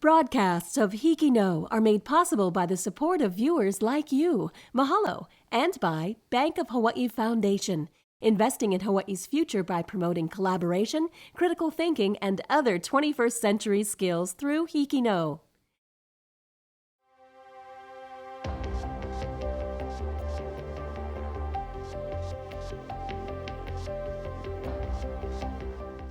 Broadcasts of HIKI NŌ are made possible by the support of viewers like you. Mahalo. And by Bank of Hawaii Foundation, investing in Hawaii's future by promoting collaboration, critical thinking, and other 21st century skills through HIKI NŌ.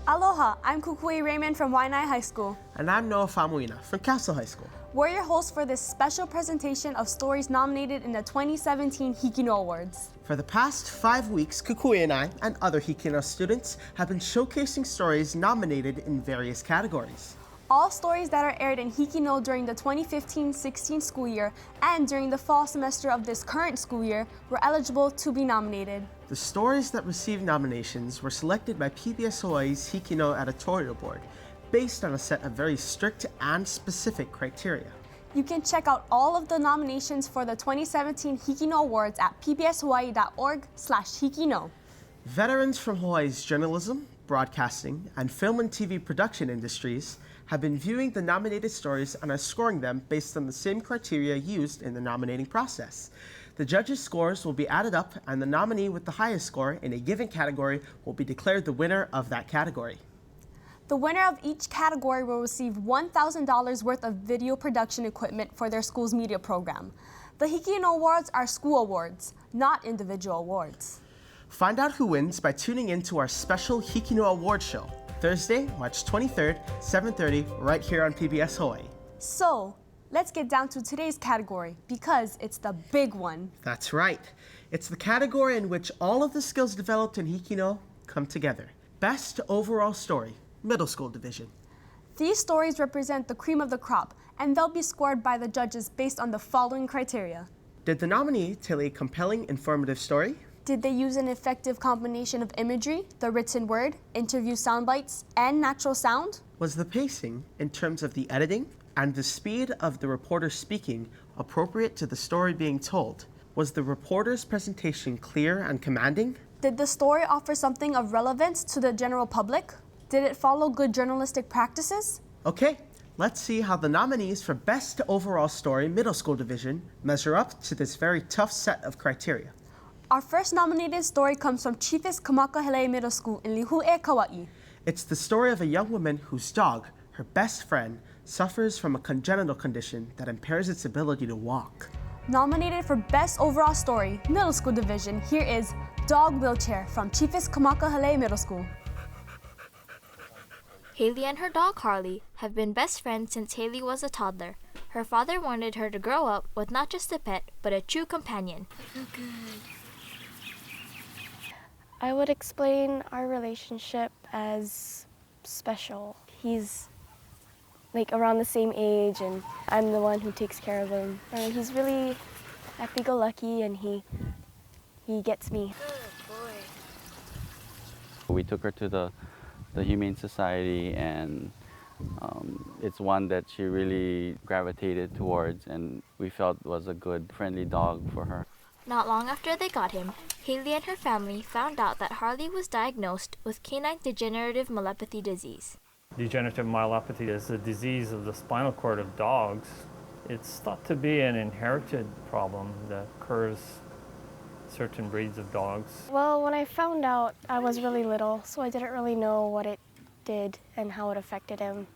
Aloha, I'm Kukui Raymond from Waihona High School. And I'm Noah Faumuina from Castle High School. We're your hosts for this special presentation of stories nominated in the 2017 HIKI NŌ Awards. For the past 5 weeks, Kukui and I and other HIKI NŌ students have been showcasing stories nominated in various categories. All stories that are aired in HIKI NŌ during the 2015-16 school year and during the fall semester of this current school year were eligible to be nominated. The stories that received nominations were selected by PBS Hawaii's HIKI NŌ editorial board based on a set of very strict and specific criteria. You can check out all of the nominations for the 2017 HIKI NŌ Awards at pbshawaii.org/HIKI NŌ. Veterans from Hawaii's journalism, broadcasting, and film and TV production industries have been viewing the nominated stories and are scoring them based on the same criteria used in the nominating process. The judges' scores will be added up, and the nominee with the highest score in a given category will be declared the winner of that category. The winner of each category will receive $1,000 worth of video production equipment for their school's media program. The HIKI NŌ Awards are school awards, not individual awards. Find out who wins by tuning in to our special HIKI NŌ Award show, Thursday, March 23rd, 7:30, right here on PBS Hawaii. So, let's get down to today's category because it's the big one. That's right. It's the category in which all of the skills developed in HIKI NŌ come together. Best Overall Story, Middle School Division. These stories represent the cream of the crop, and they'll be scored by the judges based on the following criteria. Did the nominee tell a compelling, informative story? Did they use an effective combination of imagery, the written word, interview sound bites, and natural sound? Was the pacing, in terms of the editing, and the speed of the reporter speaking appropriate to the story being told? Was the reporter's presentation clear and commanding? Did the story offer something of relevance to the general public? Did it follow good journalistic practices? Okay, let's see how the nominees for Best Overall Story Middle School Division measure up to this very tough set of criteria. Our first nominated story comes from Chiefess Kamakahelei Middle School in Lihue, Kauai. It's the story of a young woman whose dog, her best friend, suffers from a congenital condition that impairs its ability to walk. Nominated for Best Overall Story, Middle School Division, here is Dog Wheelchair from Chiefess Kamakahelei Middle School. Haley and her dog Harley have been best friends since Haley was a toddler. Her father wanted her to grow up with not just a pet, but a true companion. I would explain our relationship as special. He's like around the same age and I'm the one who takes care of him. He's really happy-go-lucky and he gets me. We took her to the Humane Society and it's one that she really gravitated towards and we felt was a good, friendly dog for her. Not long after they got him, Haley and her family found out that Harley was diagnosed with canine degenerative myelopathy disease. Degenerative myelopathy is a disease of the spinal cord of dogs. It's thought to be an inherited problem that occurs in certain breeds of dogs. Well, when I found out, I was really little, so I didn't really know what it did and how it affected him.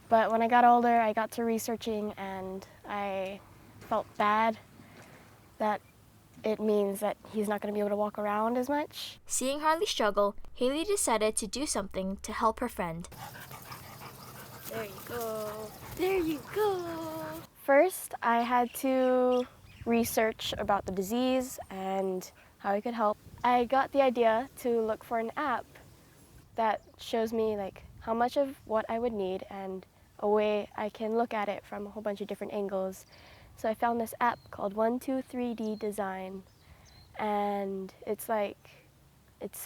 But when I got older, I got to researching and I felt bad that it means that he's not going to be able to walk around as much. Seeing Harley struggle, Haley decided to do something to help her friend. There you go. There you go. First, I had to research about the disease and how it could help. I got the idea to look for an app that shows me like how much of what I would need and a way I can look at it from a whole bunch of different angles. So I found this app called 123D Design, and it's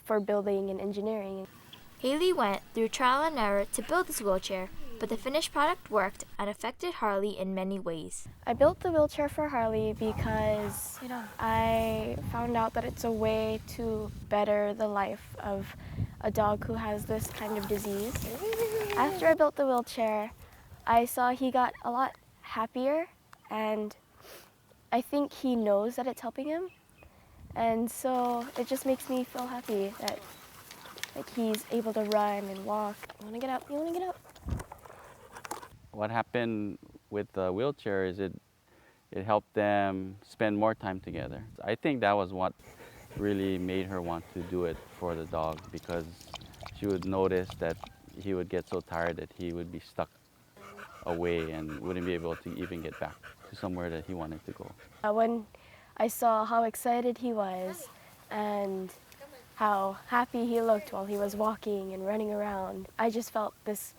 for building and engineering. Haley went through trial and error to build this wheelchair, but the finished product worked and affected Harley in many ways. I built the wheelchair for Harley because I found out that it's a way to better the life of a dog who has this kind of disease. After I built the wheelchair, I saw he got a lot happier, and I think he knows that it's helping him. And so it just makes me feel happy that he's able to run and walk. You wanna get up? You wanna get up? What happened with the wheelchair is it helped them spend more time together. I think that was what really made her want to do it for the dog, because she would notice that he would get so tired that he would be stuck away and wouldn't be able to even get back to somewhere that he wanted to go. When I saw how excited he was and how happy he looked while he was walking and running around, I just felt this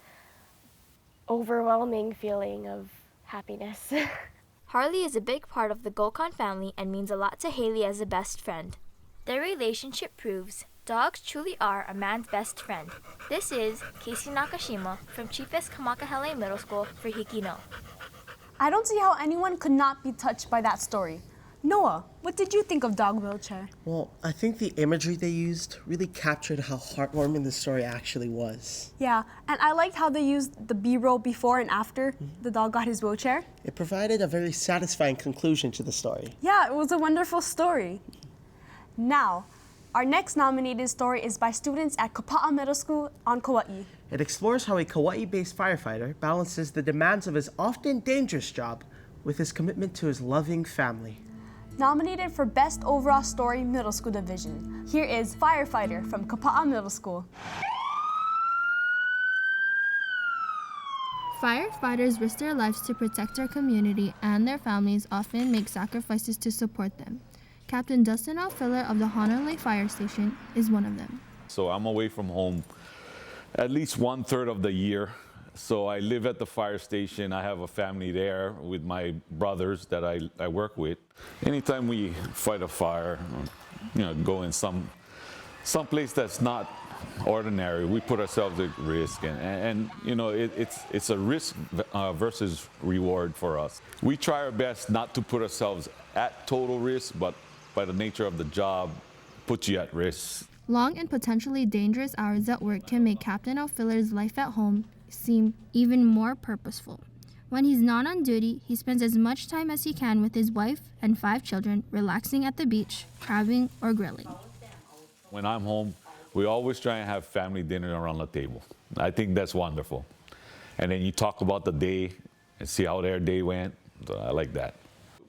overwhelming feeling of happiness. Harley is a big part of the Gokon family and means a lot to Haley as a best friend. Their relationship proves dogs truly are a man's best friend. This is Casey Nakashima from Chiefess Kamakahelei Middle School for HIKI NŌ. I don't see how anyone could not be touched by that story. Noah, what did you think of Dog Wheelchair? Well, I think the imagery they used really captured how heartwarming the story actually was. Yeah, and I liked how they used the B-roll before and after the dog got his wheelchair. It provided a very satisfying conclusion to the story. Yeah, it was a wonderful story. Now, our next nominated story is by students at Kapa Middle School on Kauai. It explores how a Kauai-based firefighter balances the demands of his often dangerous job with his commitment to his loving family. Nominated for Best Overall Story Middle School Division, here is Firefighter from Kapa Middle School. Firefighters risk their lives to protect our community, and their families often make sacrifices to support them. Captain Dustin Alfiller of the Honolulu Fire Station is one of them. So I'm away from home at least 1/3 of the year. So I live at the fire station. I have a family there with my brothers that I work with. Anytime we fight a fire, go in some place that's not ordinary, we put ourselves at risk, and it's a risk versus reward for us. We try our best not to put ourselves at total risk, but by the nature of the job, puts you at risk. Long and potentially dangerous hours at work can make Captain Alfiller's life at home seem even more purposeful. When he's not on duty, he spends as much time as he can with his wife and 5 children, relaxing at the beach, crabbing, or grilling. When I'm home, we always try and have family dinner around the table. I think that's wonderful. And then you talk about the day and see how their day went. So I like that.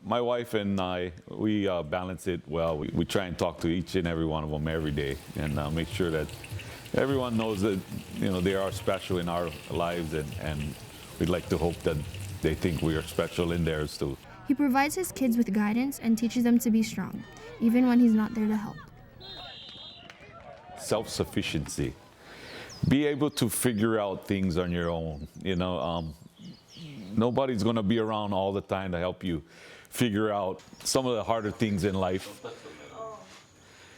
My wife and I, we balance it well. We try and talk to each and every one of them every day and make sure that everyone knows that they are special in our lives, and we'd like to hope that they think we are special in theirs too. He provides his kids with guidance and teaches them to be strong, even when he's not there to help. Self-sufficiency. Be able to figure out things on your own. Nobody's going to be around all the time to help you figure out some of the harder things in life.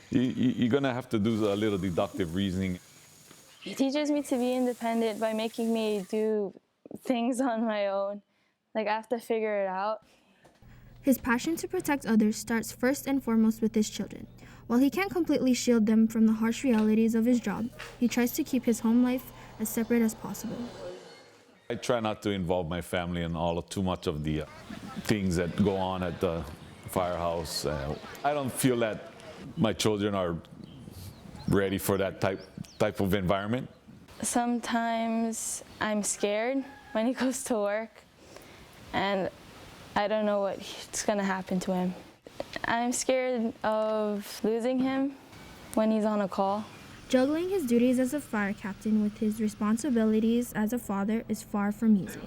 You're going to have to do a little deductive reasoning. He teaches me to be independent by making me do things on my own. Like, I have to figure it out. His passion to protect others starts first and foremost with his children. While he can't completely shield them from the harsh realities of his job, he tries to keep his home life as separate as possible. I try not to involve my family in too much of the things that go on at the firehouse. I don't feel that my children are ready for that type of environment. Sometimes I'm scared when he goes to work, and I don't know what's going to happen to him. I'm scared of losing him when he's on a call. Juggling his duties as a fire captain with his responsibilities as a father is far from easy.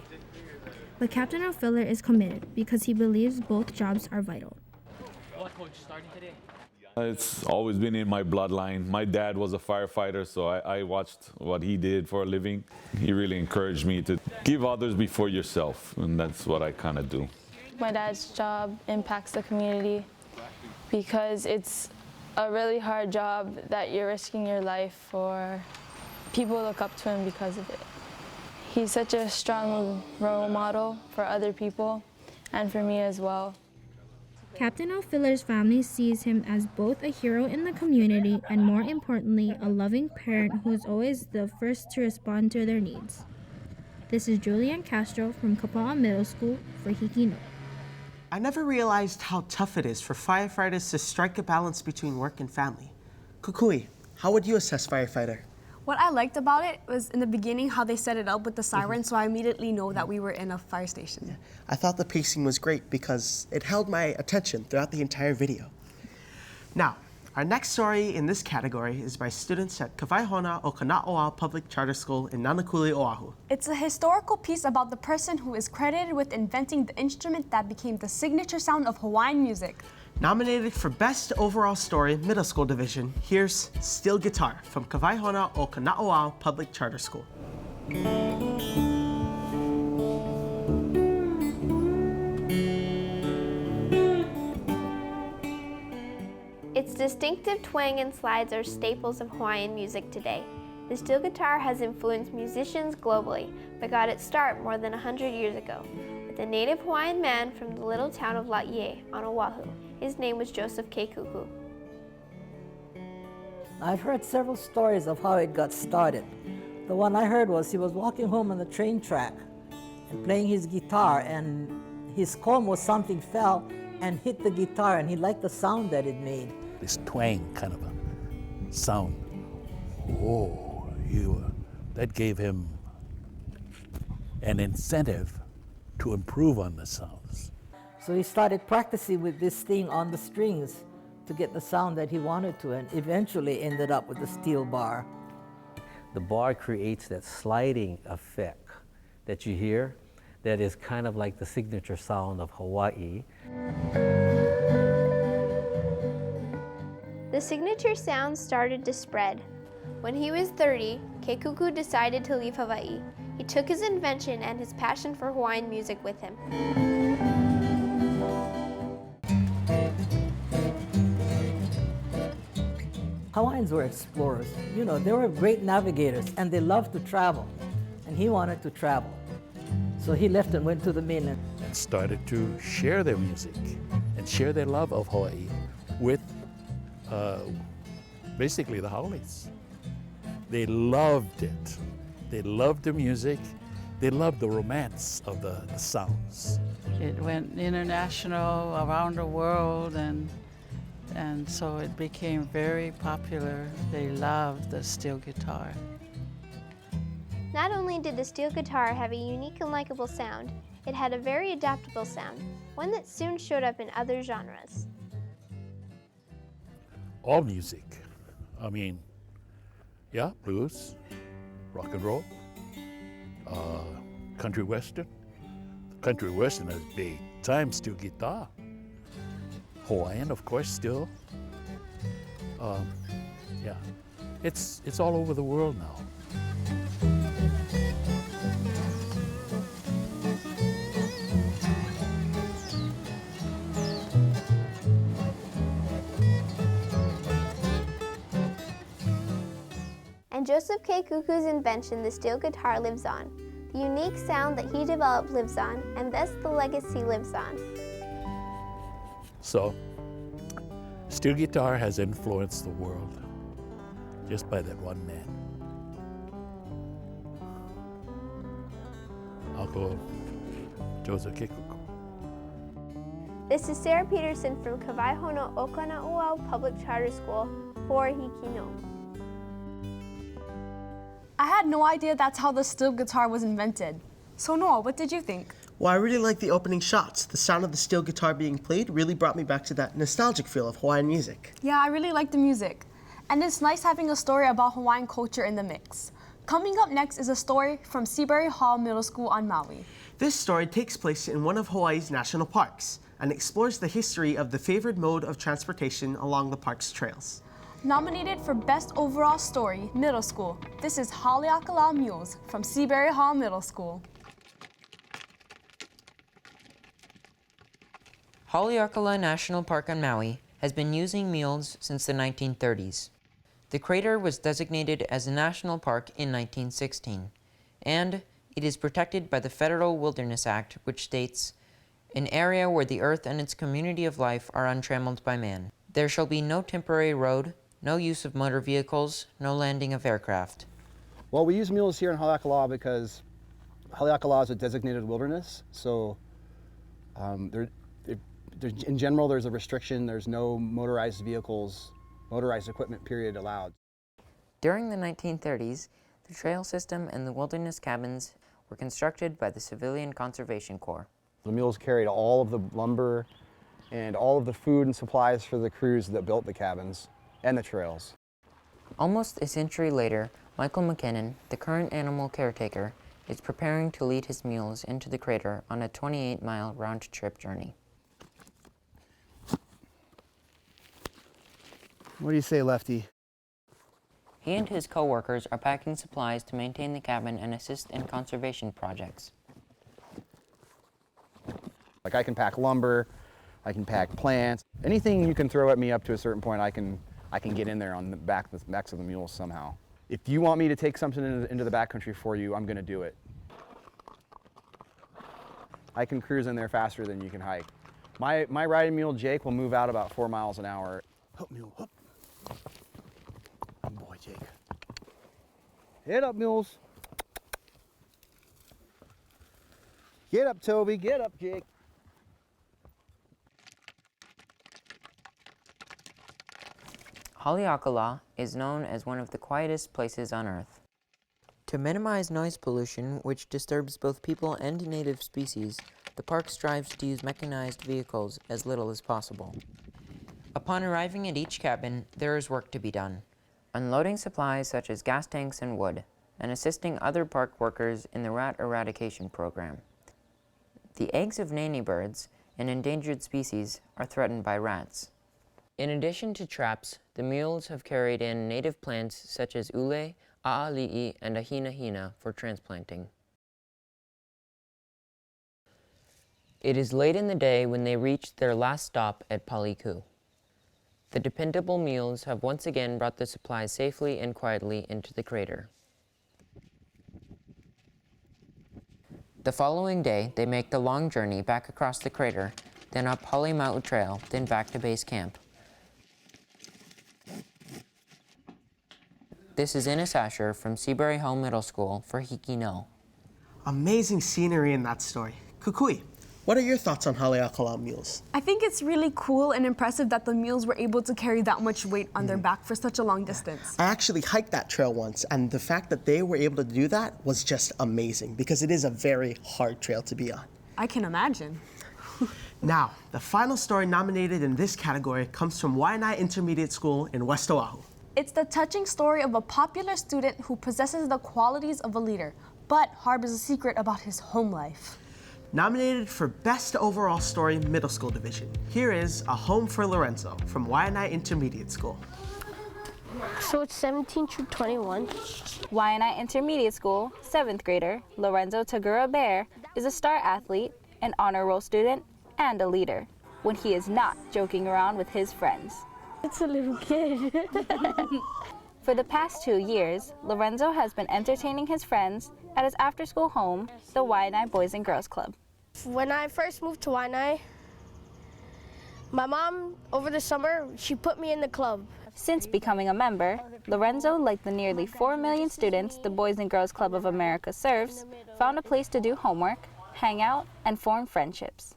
But Captain Alfiller is committed because he believes both jobs are vital. It's always been in my bloodline. My dad was a firefighter, so I watched what he did for a living. He really encouraged me to give others before yourself, and that's what I kind of do. My dad's job impacts the community because it's a really hard job that you're risking your life for. People look up to him because of it. He's such a strong role model for other people and for me as well. Captain Alfiller's family sees him as both a hero in the community and, more importantly, a loving parent who is always the first to respond to their needs. This is Julianne Castro from Kapa Middle School for HIKI NŌ. I never realized how tough it is for firefighters to strike a balance between work and family. Kukui, how would you assess Firefighter? What I liked about it was in the beginning how they set it up with the siren, so I immediately know that we were in a fire station. Yeah. I thought the pacing was great because it held my attention throughout the entire video. Now, our next story in this category is by students at Waihona o auao Public Charter School in Nanakuli, Oahu. It's a historical piece about the person who is credited with inventing the instrument that became the signature sound of Hawaiian music. Nominated for Best Overall Story Middle School Division, here's Steel Guitar from Waihona o auao Public Charter School. Its distinctive twang and slides are staples of Hawaiian music today. The steel guitar has influenced musicians globally, but got its start more than 100 years ago, with a native Hawaiian man from the little town of Laie on Oahu. His name was Joseph K. Kuku. I've heard several stories of how it got started. The one I heard was he was walking home on the train track and playing his guitar, and his comb or something fell and hit the guitar, and he liked the sound that it made. This twang kind of a sound. Oh, that gave him an incentive to improve on the sounds. So he started practicing with this thing on the strings to get the sound that he wanted to, and eventually ended up with the steel bar. The bar creates that sliding effect that you hear that is kind of like the signature sound of Hawaii. The signature sound started to spread. When he was 30, Keikuku decided to leave Hawaii. He took his invention and his passion for Hawaiian music with him. Hawaiians were explorers. You know, they were great navigators, and they loved to travel. And he wanted to travel. So he left and went to the mainland. And started to share their music and share their love of Hawaii with basically the haoles. They loved it. They loved the music. They loved the romance of the sounds. It went international around the world, and so it became very popular. They loved the steel guitar. Not only did the steel guitar have a unique and likable sound, it had a very adaptable sound, one that soon showed up in other genres. All music. I mean, yeah, blues, rock and roll, country western. Country western is big time steel guitar. Hawaiian, of course, still. Yeah, it's all over the world now. And Joseph K. Kuku's invention, the steel guitar, lives on. The unique sound that he developed lives on, and thus the legacy lives on. So, steel guitar has influenced the world just by that one man. Uncle Joseph K. Kuku. This is Sarah Peterson from Waihona o auao Public Charter School for HIKI NŌ. I had no idea that's how the steel guitar was invented. So Noah, what did you think? Well, I really like the opening shots. The sound of the steel guitar being played really brought me back to that nostalgic feel of Hawaiian music. Yeah, I really like the music. And it's nice having a story about Hawaiian culture in the mix. Coming up next is a story from Seabury Hall Middle School on Maui. This story takes place in one of Hawaii's national parks and explores the history of the favored mode of transportation along the park's trails. Nominated for Best Overall Story, Middle School, this is Haleakala Mules from Seabury Hall Middle School. Haleakala National Park on Maui has been using mules since the 1930s. The crater was designated as a national park in 1916, and it is protected by the Federal Wilderness Act, which states, "An area where the earth and its community of life are untrammeled by man. There shall be no temporary road, no use of motor vehicles, no landing of aircraft." Well, we use mules here in Haleakala because Haleakala is a designated wilderness, so in general there's a restriction. There's no motorized vehicles, motorized equipment period allowed. During the 1930s, the trail system and the wilderness cabins were constructed by the Civilian Conservation Corps. The mules carried all of the lumber and all of the food and supplies for the crews that built the cabins and the trails. Almost a century later, Michael McKinnon, the current animal caretaker, is preparing to lead his mules into the crater on a 28-mile round-trip journey. What do you say, Lefty? He and his co-workers are packing supplies to maintain the cabin and assist in conservation projects. Like I can pack lumber, I can pack plants, anything you can throw at me up to a certain point, I can get in there on the backs of the mules somehow. If you want me to take something into the backcountry for you, I'm going to do it. I can cruise in there faster than you can hike. My riding mule, Jake, will move out about 4 miles an hour. Hup, mule, hup. Good boy, Jake. Get up, mules. Get up, Toby. Get up, Jake. Haleakala is known as one of the quietest places on Earth. To minimize noise pollution, which disturbs both people and native species, the park strives to use mechanized vehicles as little as possible. Upon arriving at each cabin, there is work to be done. Unloading supplies such as gas tanks and wood, and assisting other park workers in the rat eradication program. The eggs of nanny birds, an endangered species, are threatened by rats. In addition to traps, the mules have carried in native plants such as ule, auao, and hina for transplanting. It is late in the day when they reach their last stop at Paliku. The dependable mules have once again brought the supplies safely and quietly into the crater. The following day, they make the long journey back across the crater, then up Halemau Trail, then back to base camp. This is Ines Asher from Seabury Home Middle School for HIKI NŌ. Amazing scenery in that story. Kukui, what are your thoughts on Haleakala mules? I think it's really cool and impressive that the mules were able to carry that much weight on their back for such a long distance. I actually hiked that trail once, and the fact that they were able to do that was just amazing because it is a very hard trail to be on. I can imagine. Now, the final story nominated in this category comes from Waihona Intermediate School in West Oahu. It's the touching story of a popular student who possesses the qualities of a leader, but harbors a secret about his home life. Nominated for Best Overall Story Middle School Division, here is A Home for Larenzo from Waihona Intermediate School. So it's 17 through 21. Waihona Intermediate School, 7th grader, Larenzo Tagura Bear, is a star athlete, an honor roll student, and a leader, when he is not joking around with his friends. It's a little kid. For the past 2 years, Larenzo has been entertaining his friends at his after-school home, the Waihona Boys and Girls Club. When I first moved to Waihona, my mom, over the summer, she put me in the club. Since becoming a member, Larenzo, like the nearly 4 million students the Boys and Girls Club of America serves, found a place to do homework, hang out, and form friendships.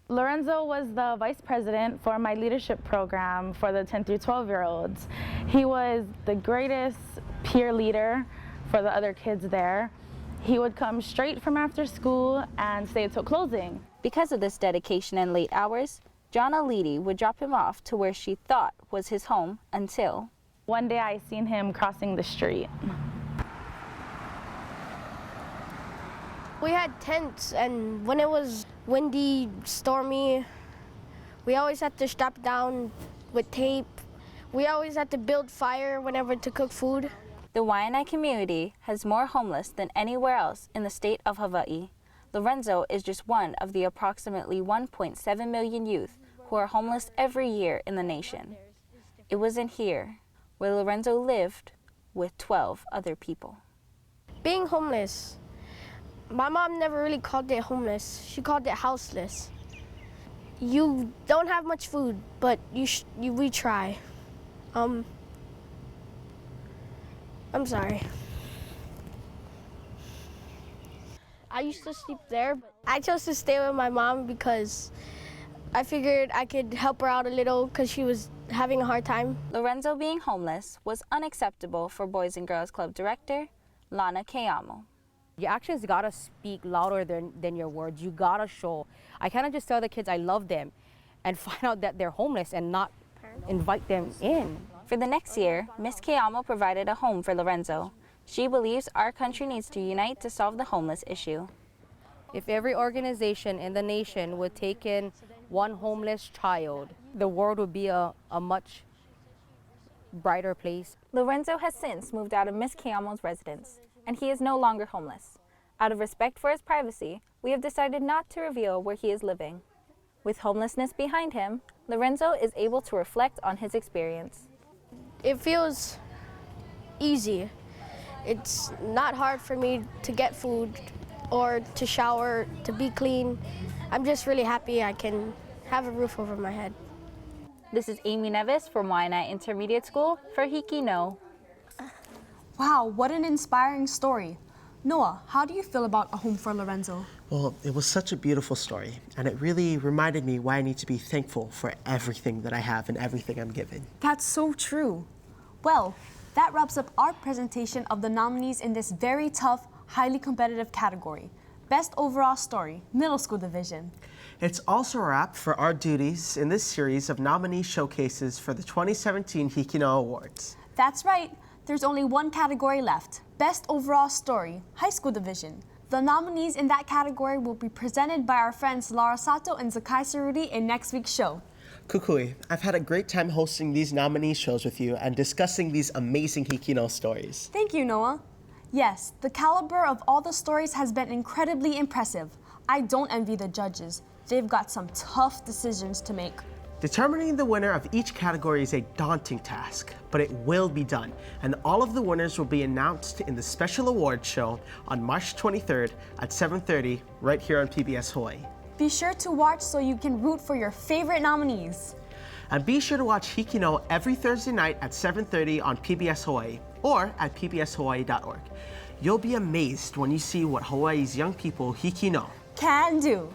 Larenzo was the vice president for my leadership program for the 10 through 12-year-olds. He was the greatest peer leader for the other kids there. He would come straight from after school and stay until closing. Because of this dedication and late hours, Jonna Leedy would drop him off to where she thought was his home until one day I seen him crossing the street. We had tents, and when it was windy, stormy, we always had to strap down with tape. We always had to build fire whenever to cook food. The Waihona community has more homeless than anywhere else in the state of Hawaii. Larenzo is just one of the approximately 1.7 million youth who are homeless every year in the nation. It was in here where Larenzo lived with 12 other people. Being homeless, my mom never really called it homeless. She called it houseless. You don't have much food, but we try. I'm sorry. I used to sleep there, but I chose to stay with my mom because I figured I could help her out a little because she was having a hard time. Larenzo being homeless was unacceptable for Boys and Girls Club director Lana Keamo. Your actions gotta speak louder than your words. You gotta show. I cannot just tell the kids I love them and find out that they're homeless and not invite them in. For the next year, Ms. Keamo provided a home for Larenzo. She believes our country needs to unite to solve the homeless issue. If every organization in the nation would take in one homeless child, the world would be a much brighter place. Larenzo has since moved out of Ms. Keamo's residence, and he is no longer homeless. Out of respect for his privacy, we have decided not to reveal where he is living. With homelessness behind him, Larenzo is able to reflect on his experience. It feels easy. It's not hard for me to get food or to shower, to be clean. I'm just really happy I can have a roof over my head. This is Amy Nevis from Waihona Intermediate School for HIKI NŌ. Wow, what an inspiring story. Noah, how do you feel about A Home for Larenzo? Well, it was such a beautiful story, and it really reminded me why I need to be thankful for everything that I have and everything I'm given. That's so true. Well, that wraps up our presentation of the nominees in this very tough, highly competitive category. Best Overall Story, Middle School Division. It's also a wrap for our duties in this series of nominee showcases for the 2017 HIKI NŌ Awards. That's right. There's only one category left, Best Overall Story, High School Division. The nominees in that category will be presented by our friends Laura Sato and Zakai Sarudi in next week's show. Kukui, I've had a great time hosting these nominee shows with you and discussing these amazing HIKI NŌ stories. Thank you, Noah. Yes, the caliber of all the stories has been incredibly impressive. I don't envy the judges. They've got some tough decisions to make. Determining the winner of each category is a daunting task, but it will be done, and all of the winners will be announced in the special awards show on March 23rd at 7:30 right here on PBS Hawaii. Be sure to watch so you can root for your favorite nominees. And be sure to watch HIKI NŌ every Thursday night at 7:30 on PBS Hawaii or at pbshawaii.org. You'll be amazed when you see what Hawaii's young people HIKI NŌ can do.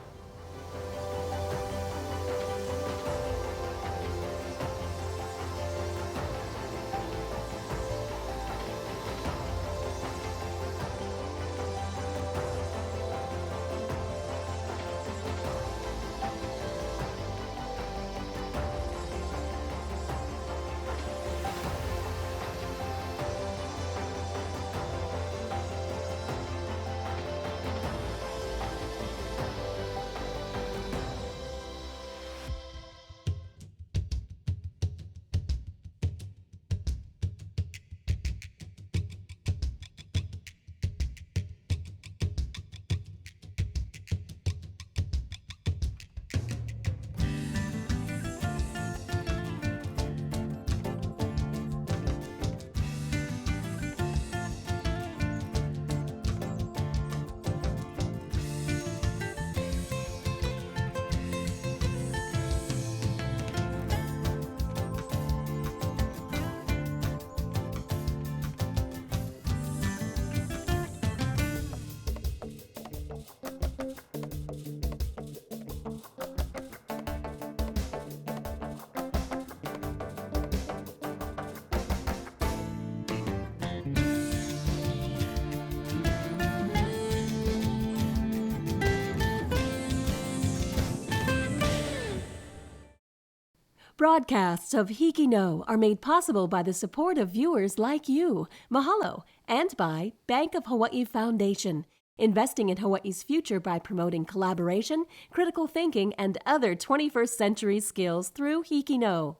Broadcasts of HIKI NŌ are made possible by the support of viewers like you. Mahalo. And by Bank of Hawaii Foundation, investing in Hawaii's future by promoting collaboration, critical thinking, and other 21st century skills through HIKI NŌ.